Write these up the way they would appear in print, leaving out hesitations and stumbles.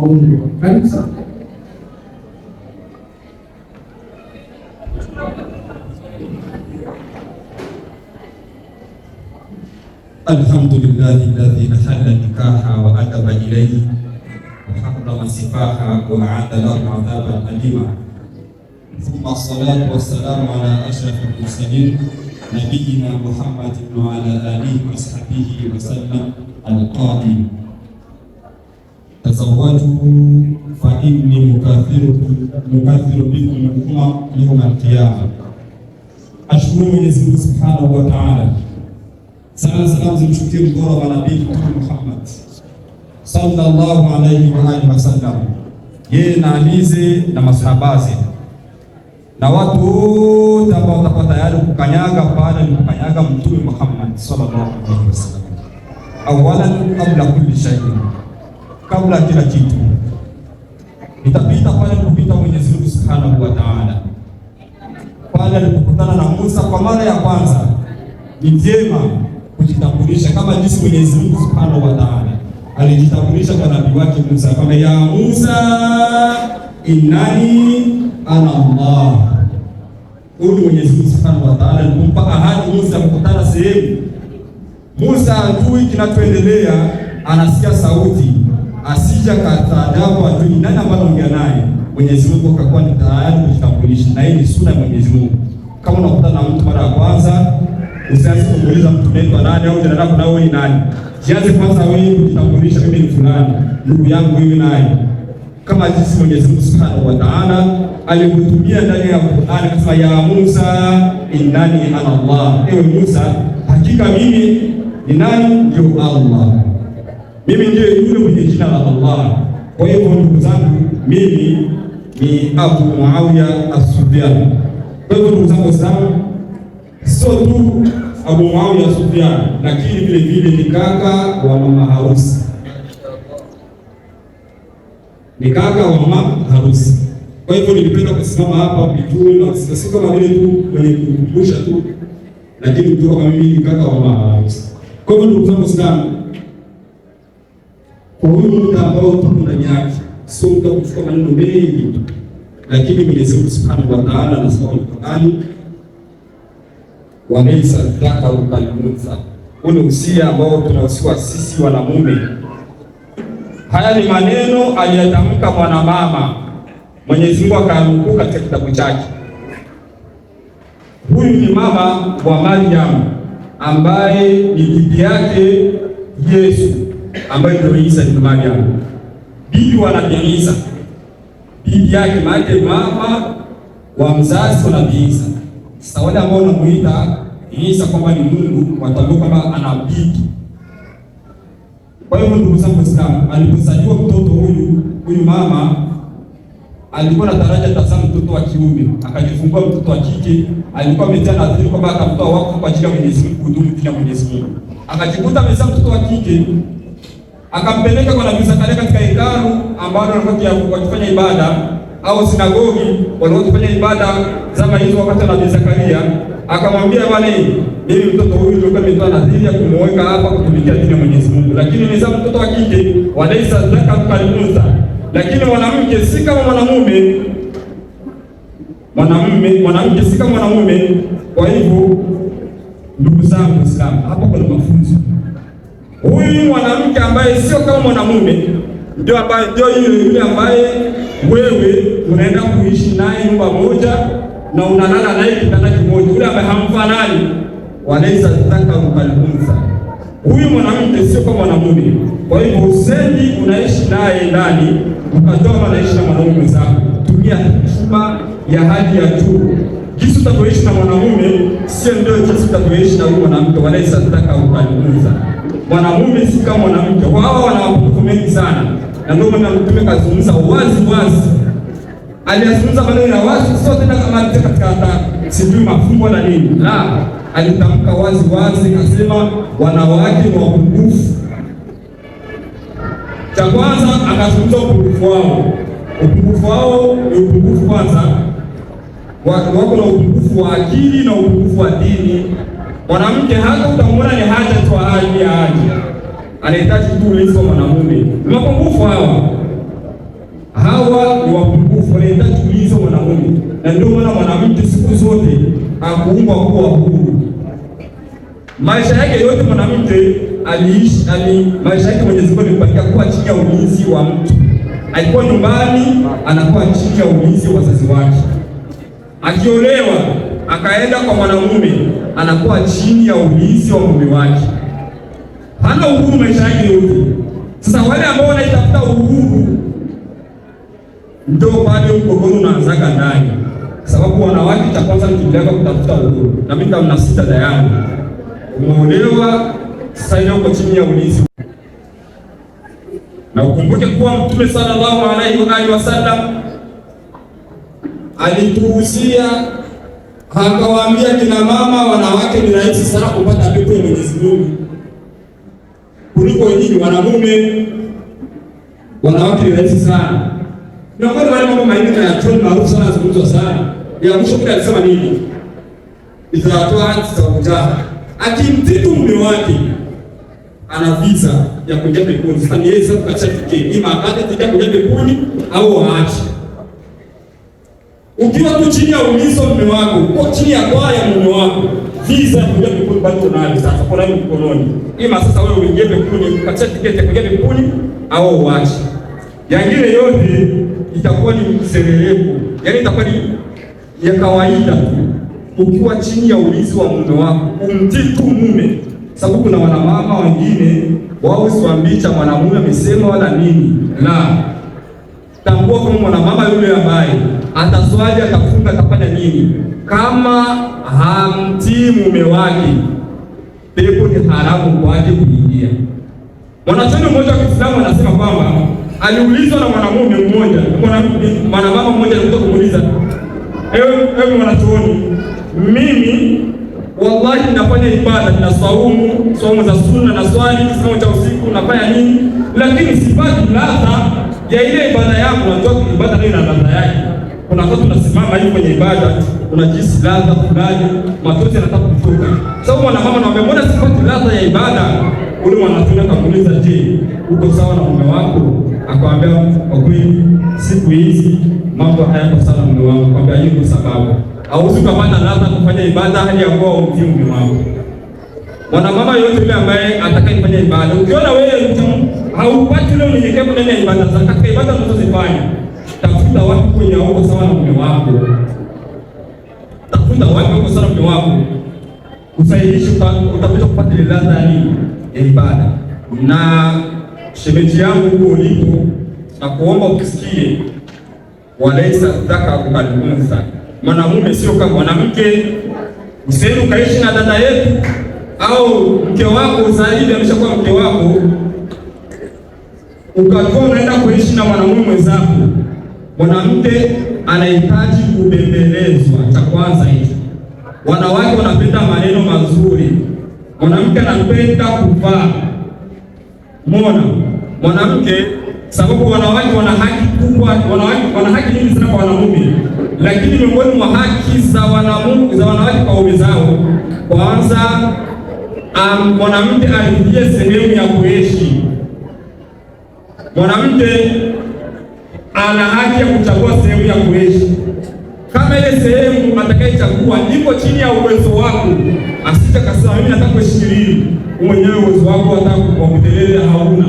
Karibu sana. Alhamdulillahi alladhi ahalla nikaha wa adaba ilayhi wa harrama sifaha wa a'adda lahu 'adaban alima. Thumma as-salatu was-salamu ala ashrafil mursalin nabiyyina Muhammadin wa ala alihi wa sahbihi wa sallam. Al-qa'il tazawwaju fa inni mukathiru bikum al-umam yawm al-qiyamah. Ashkuru Mwenyezi Mungu Subhanahu wa Ta'ala. Salamu zimshukie mbora wa Nabii Muhammad sallallahu alayhi wa alihi wasallam, yeye na alize na masahabaze na watu wote ambao watakuwa tayari kukanyaga pale ni kukanyaga Mtume Muhammad sallallahu alayhi wasallam. Awalan, kabla kulli shay'in, kabla kila kitu itapita pale kupita Mwenyezi Mungu Subhanahu wa Ta'ala. Pale alipokutana na Musa kwa mara ya kwanza, ni vyema kujitambulisha kama jinsi Mwenyezi Mungu Subhanahu wa Ta'ala alijitambulisha kwa nabii wake Musa, kama ya Musa innani ana Allah. Huyu Mwenyezi Mungu Subhanahu wa Ta'ala alimpa ahadi Musa kukutana sehemu. Musa ajui kinachoendelea, anasikia sauti, asija kataajabu, ajui nani ambaye anaongea naye. Mwenyezi Mungu akakuwa ni tayari kujitambulisha, na hii ni sunna ya Mwenyezi Mungu. Kama unakutana na mtu mara ya kwanza, usianze kumuuliza mtu anaitwa nani au jina lako na wewe ni nani. Jianze kwanza wewe kujitambulisha, mimi ni fulani, ndugu yangu wewe naye. Kama jinsi Mwenyezi Mungu Subhanahu wa Ta'ala alikutumia ndani ya Qur'an, akasema ya Musa innani ana Allah. Ewe Musa, hakika mimi ni nani? Ndio Allah. Mimi ndiye yule mwenye jina la Allah. Kwa hiyo ndugu zangu, mimi ni Abu Muawiya as-Sufyan. Kwa hiyo ndugu zangu Waislamu, sio tu Abu Muawiya Sufyan, lakini vile vile ni kaka wa mama harusi, ni kaka wa mama harusi. Kwa hivyo nilipenda kusimama hapa mjue, na si kama vile tu kwenye kukumbusha tu, lakini mjue kama mimi ni kaka wa mama harusi. Kwa hivyo ndugu zangu Waislamu, kwa huyu muda ambao tuko ndani yake, sio muda kuchukua maneno mengi, lakini Mwenyezi Mungu Subhanahu wa Ta'ala anasema kwenye Qur'ani, walaysa dhakaru kal-untha. Ule usia ambao tunausiwa sisi wanamume. Haya ni maneno aliyatamka mwanamama, Mwenyezi Mungu akanukuu katika kitabu chake. Huyu ni mama wa Maryam ambaye ni bibi yake Yesu, ambaye ndio Isa ibn Maryam, bibi wa Nabii Isa, bibi yake, maana mama wa mzazi wa Nabii Isa. Sasa wale ambao wanamuita Isa kwamba ni Mungu watambua kama ana bibi. Kwa hiyo ndugu zangu Waislamu, alipozaliwa mtoto huyu mama alikuwa na taraja tazama mtoto wa kiume, akajifungua mtoto wa kike. Alikuwa ametia nadhiri kwamba atamtoa wakfu kwa ajili ya Mwenyezi Mungu, kudumu kwa Mwenyezi Mungu. Akajikuta amezaa mtoto wa kike, akampeleka kwa Nabii Zakaria katika hekalu ambalo walikuwa wakifanya ibada, au sinagogi walikuwa wakifanya ibada zama hizo wakati wa Nabii Zakaria. Akamwambia bwana, mimi mtoto huyu ndio nimetoa nadhiri ya kumweka hapa kutumikia dini ya Mwenyezi Mungu, lakini nimezaa mtoto wa kike, walaysa dhakaru kal-untha. Lakini mwanamke si kama mwanamume, mwanamke si kama mwanamume. Kwa hivyo ndugu zangu Waislamu, hapa kuna mafunzo. Huyu mwanamke ambaye sio kama mwanamume ndio yule ambaye wewe unaenda kuishi naye nyumba moja na unalala naye kitanda kimoja, yule ambaye hamfanani. Walaysa dhakaru kal-untha. Huyu mwanamke sio kama mwanamume. Kwa hivyo usendi unaishi naye ndani ukatoa unaishi na mwanaume wenzako. Tumia heshima ya hali ya juu. Jinsi utavyoishi na mwanamume sio ndio jinsi utavyoishi na huyu mwanamke. Walaysa dhakaru kal-untha. Mwanamume si kama mwanamke. Wao wana mapungufu mengi sana, na ndio maana Mtume kazungumza wazi. Aliyazungumza maneno ya wazi, sio tena kama katika sijui mafumbo na nini. La, alitamka wazi, akasema wanawake ni wapungufu. Cha kwanza akazungumza upungufu wao. Upungufu wao ni upungufu kwanza, wako na upungufu wa akili na upungufu wa dini. Mwanamke hata utamwona ni haja tu, anahitaji tu ulinzi wa mwanamume. Ni mapungufu hawa. na ndio maana mwanamke siku zote hakuumbwa kuwa huru. Maisha yake yote mwanamke aliishi maisha yake Mwenyezi Mungu alimpatia kuwa chini ya ulinzi wa mtu. Alikuwa nyumbani, anakuwa chini ya ulinzi wa wazazi wake. Akiolewa akaenda kwa mwanamume, anakuwa chini ya ulinzi wa mume wake. Hana uhuru maisha yake yote. Sasa wale ambao wanaitafuta uhuru, ndio pale mgogoro unaanzaga ndani, sababu wanawake cha kwanza nikimbiaga kutafuta uhuru. Na mimi kama nasita dada yangu umeolewa, sasa ile uko chini ya ulinzi. Na ukumbuke kuwa Mtume sallallahu alaihi wasallam alituhusia akawaambia kina mama, wanawake ni rahisi sana kupata pepo ya Mwenyezi Mungu kuliko nyinyi wanamume. Wanawake ni rahisi sana. Na kwa wale mambo manne ya John maarufu sana zungumzwa sana. Ya mwisho kile alisema nini? Itatoa tutakuja. Akimtitu mume wake ana visa ya kuingia peponi. Sasa ni yeye sasa kachafike. Ima akate tika kuingia peponi au aache. Ukiwa tu chini ya ulinzi wa mume wako, uko chini ya kwa ya mume wako, visa ya kuingia peponi bado unayo. Sasa kwa nini mkononi? Ima sasa wewe uingie peponi, ukacha tiketi ya kuingia peponi au uache. Yangine yote itakuwa ni msereleko. Yaani itakuwa ni ya kawaida tu. Ukiwa chini ya ulinzi wa mume wako, umtii tu mume. Sababu kuna wanamama wengine wao siwaambicha mwanamume amesema wala nini. La. Tambua kama mwanamama yule ambaye ataswali, atafunga, atafanya nini, kama hamtii mume wake, pepo ni haramu kwake kuingia. Mwanachuoni mmoja wa Kiislamu anasema kwamba aliulizwa na mwanamume mmoja, mwanamama mmoja alikuja kumuuliza, ewe mwanachuoni, mimi wallahi nafanya ibada, nina saumu za sunna na swali kisimamo cha usiku, nafanya nini, lakini sipati ladha ya ile ibada yangu. Najua ibada nayo ina ladha yake. Kuna wakati unasimama hivi kwenye ibada, unajisi ladha fulani, machozi yanataka kutoka. Sababu mwanamama anamwambia, mbona sipati ladha ya ibada? Ule mwanachuoni akamuuliza, je, uko sawa na mume wako? Akamwambia, kwa kweli siku hizi mambo hayako sawa na mume wangu. Akamwambia, hiyo ndio sababu hauwezi kupata ladha kufanya ibada hali ya kuwa umtii mume wako. Mwanamama yote yule ambaye atakayefanya ibada, ukiona wewe haupati ile unyenyekevu ndani ya ibada zako, katika ibada unazozifanya, tafuta watu kwenye hauko sawa na mume wako. Tafuta watu wako sawa na mume wako, usaidishe, utapata kupata ile ladha ya nini, ya ibada. Na shemeji yangu huko ulipo, na kuomba ukisikie, walaisa dhaka kukalunza. Mwanamume sio kama mwanamke. Useme ukaishi na dada yetu au mke wako zaidi ameshakuwa mke wako, ukakuwa unaenda kuishi na mwanamume mwenzako. Mwanamke anahitaji kubembelezwa. Cha kwanza hicho, wanawake wanapenda maneno mazuri, mwanamke anapenda kuvaa. Mbona mwanamke, sababu wanawake wana haki kubwa, wanawake wana haki nyingi sana kwa wanamume, lakini miongoni mwa haki za wanawake kwa waume zao, kwanza mwanamke aridhie sehemu ya kuishi. Mwanamke ana haki ya kuchagua sehemu ya kuishi. Kama ile sehemu atakayechagua iko chini ya uwezo wako, asije kasema mimi nataka kuishi Kilili, mwenyewe uwezo wako hata kwa kutelele hauna,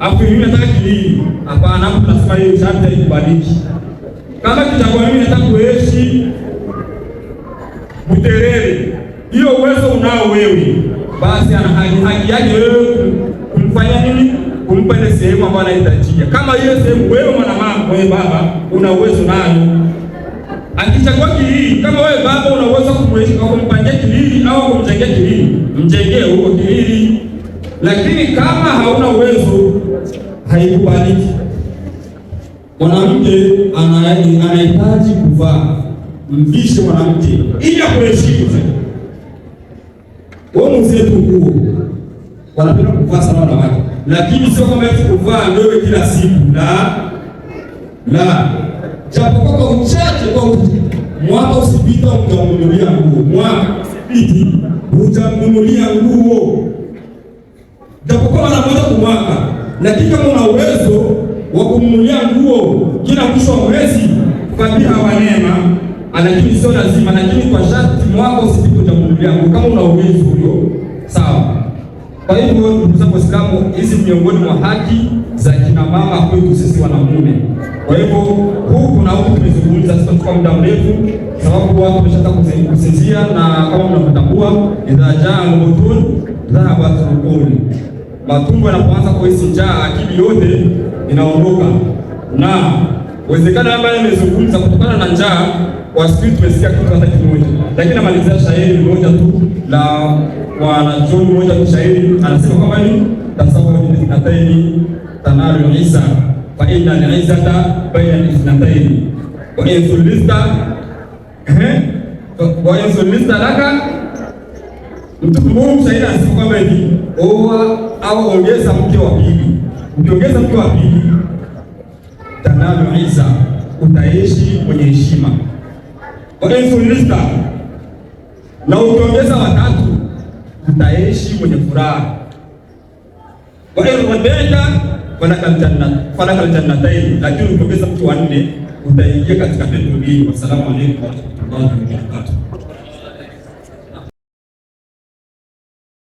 afu mimi nataka Kilili. Hapana, hapo tunasema hiyo sharti ikubaliki. Kama kichagua mimi nataka kuishi Buterere, hiyo uwezo unao wewe, basi ana haki yake wewe kumfanya nini, kumpa ile sehemu ambayo anahitajia. Kama ile sehemu wewe mwanamama, wewe baba una uwezo nayo, akichagua Kilili, kama wewe baba una uwezo kumwezesha kwa kumpangia Kilili au kumjengea Kilili, mjengee huko Kilili. Lakini kama hauna uwezo, haikubaliki. Mwanamke anahitaji kuvaa, mvishe mwanamke ili akuheshimu. Wao mzetu nguo wanapenda kuvaa sana wanawake, lakini sio kama eti kuvaa ndio kila siku. La, japo kwa uchache, kwa mwaka usipita utamnunulia nguo, mwaka usipiti utamnunulia nguo, japo kwa mara moja kwa mwaka. Lakini kama una uwezo wa kumnunulia nguo kila mwisho wa mwezi, fadhila wa neema, lakini sio lazima, lakini kwa sharti mwako usipite utambulia yangu kama una uwezo huyo, sawa. Kwa hivyo ndugu zangu Waislamu, hizi miongoni mwa haki za kina mama kwetu sisi wanamume. Kwa hivyo kuna huku tumezungumza, sasa kwa muda mrefu, sababu watu wameshaanza kusinzia, na kama mnavyotambua, idha jaa al-butun dhahabat al-uqul, matumbo yanapoanza kuhisi njaa akili yote inaondoka. Na uwezekano ambaye nimezungumza kutokana na njaa kwa siku tumesikia kitu hata kimoja, lakini namalizia shairi moja tu la wanachuoni mmoja wa shairi, anasema kwamba ni tasawwur ithnataini tanalu isa fa inna al-izzata bayna al-ithnataini wa in sulista laka. Mtu mmoja shairi anasema kwamba hivi oa au ongeza mke wa pili, ukiongeza mke wa pili tanalu isa, utaishi kwenye heshima. Wa in sulista, na ukiongeza watatu utaishi mwenye furaha. Wa in wadaka falakal jannatayn, lakini ukiongeza mtu wa nne utaingia katika pepo hii. Wassalamu alaykum wa rahmatullahi wa barakatuh.